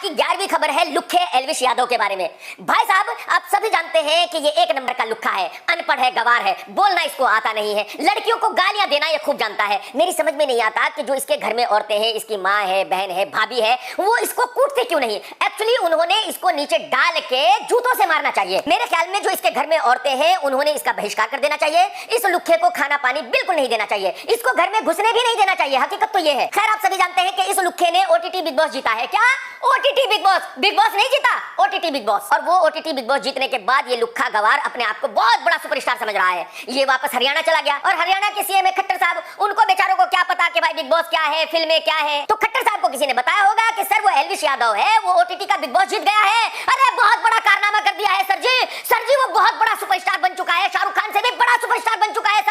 की 11वीं खबर है लुक्खे एल्विश यादव के बारे में। भाई साहब, आप सभी जानते हैं कि ये एक नंबर का लुक्खा है, अनपढ़ है, गवार है, बोलना इसको आता नहीं है, लड़कियों को गालियां देना ये खूब जानता है। मेरी समझ में नहीं आता कि जो इसके घर में औरतें हैं, इसकी माँ है, बहन है, भाभी है, वो इसको कूटते क्यों नहीं। एक्चुअली उन्होंने इसको नीचे डाल के जूतों से मारना चाहिए। मेरे ख्याल में जो इसके घर में औरतें हैं उन्होंने इसका बहिष्कार कर देना चाहिए। इस लुक्खे को खाना पानी बिल्कुल नहीं देना चाहिए, इसको घर में घुसने भी नहीं देना चाहिए। हकीकत तो ये है। खैर, आप सभी जानते हैं कि इस लुक्खे ने ओटीटी बिग बॉस जीता है। क्या ओटीटी बिग बॉस नहीं जीता, ओटीटी बिग बॉस। और वो ओटीटी बिग बॉस जीतने के बाद ये लुक्खा गवार अपने आप को बहुत बड़ा सुपरस्टार समझ रहा है। ये वापस हरियाणा चला गया और हरियाणा के सीएम है खट्टर साहब। उनको बेचारों को क्या पता कि भाई बिग बॉस क्या है, फिल्में क्या है। तो खट्टर साहब को किसी ने बताया होगा कि सर वो एल्विश यादव है, वो ओटीटी का बिग बॉस जीत गया है। अरे बहुत बड़ा कारनामा कर दिया है सर जी वो बहुत बड़ा सुपरस्टार बन चुका है, शाहरुख खान से भी बड़ा सुपरस्टार बन चुका है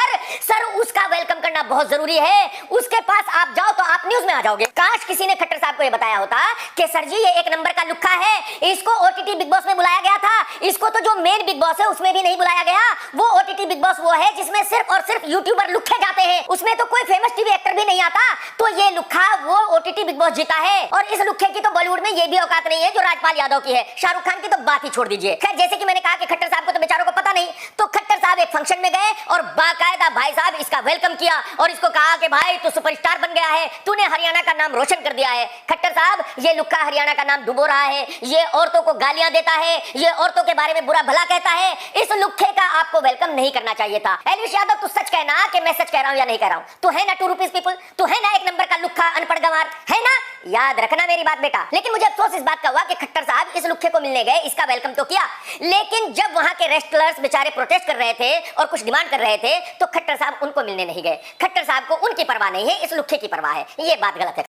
सर उसका वेलकम करना बहुत जरूरी है। उसके पास आप जाओ तो आप न्यूज में आ जाओगे। काश किसी ने खट्टर साहब को ये बताया होता कि सर जी ये एक नंबर का लुक्खा है, इसको ओटीटी बिग बॉस में बुलाया गया था, इसको तो जो मेन बिग बॉस है उसमें भी नहीं बुलाया गया। वो ओटीटी बिग बॉस वो है जिसमें सिर्फ और सिर्फ यूट्यूबर लुक्खे जाते हैं, उसमें तो कोई फेमस टीवी एक्टर भी नहीं आता। तो ये लुक्खा वो ओटीटी बिग बॉस जीता है। और इस लुक्खे की तो बॉलीवुड में ये भी औकात नहीं है जो राजपाल यादव की है। शाहरुख खान की तो बात ही छोड़ दीजिए। खैर, जैसे कि मैंने कहा कि खट्टर साहब को तो बेचारों को पता नहीं, तो खट्टर साहब एक फंक्शन में गए और बाकायदा भाई साहब इसका वेलकम किया और इसको कहा कि भाई तू सुपरस्टार बन गया है, तूने हरियाणा का नाम रोशन कर दिया है। खट्टर साहब, ये लुक्का हरियाणा का नाम डुबो रहा है, ये औरतों को गालियां देता है, ये औरतों के बारे में बुरा भला कहता है। इस लुक्खे का आपको वेलकम नहीं करना चाहिए था। एल्विश यादव, तू सच कहना कि मैं सच कह रहा हूं या नहीं कह रहा हूं। तू है ना 2 रुपीस पीपल, तू है ना एक नंबर का लुक्खा, अनपढ़ गंवार, है ना? याद रखना मेरी बात बेटा। लेकिन मुझे अफसोस इस बात का हुआ कि खट्टर साहब इस लुक्खे को मिलने गए, इसका वेलकम तो किया, लेकिन जब वहां के रेस्टलर्स बेचारे प्रोटेस्ट कर रहे थे और कुछ डिमांड कर रहे थे तो खट्टर साहब उनको मिलने नहीं गए। खट्टर साहब को उनकी परवाह नहीं है, इस लुक्खे की परवाह है। ये बात गलत है।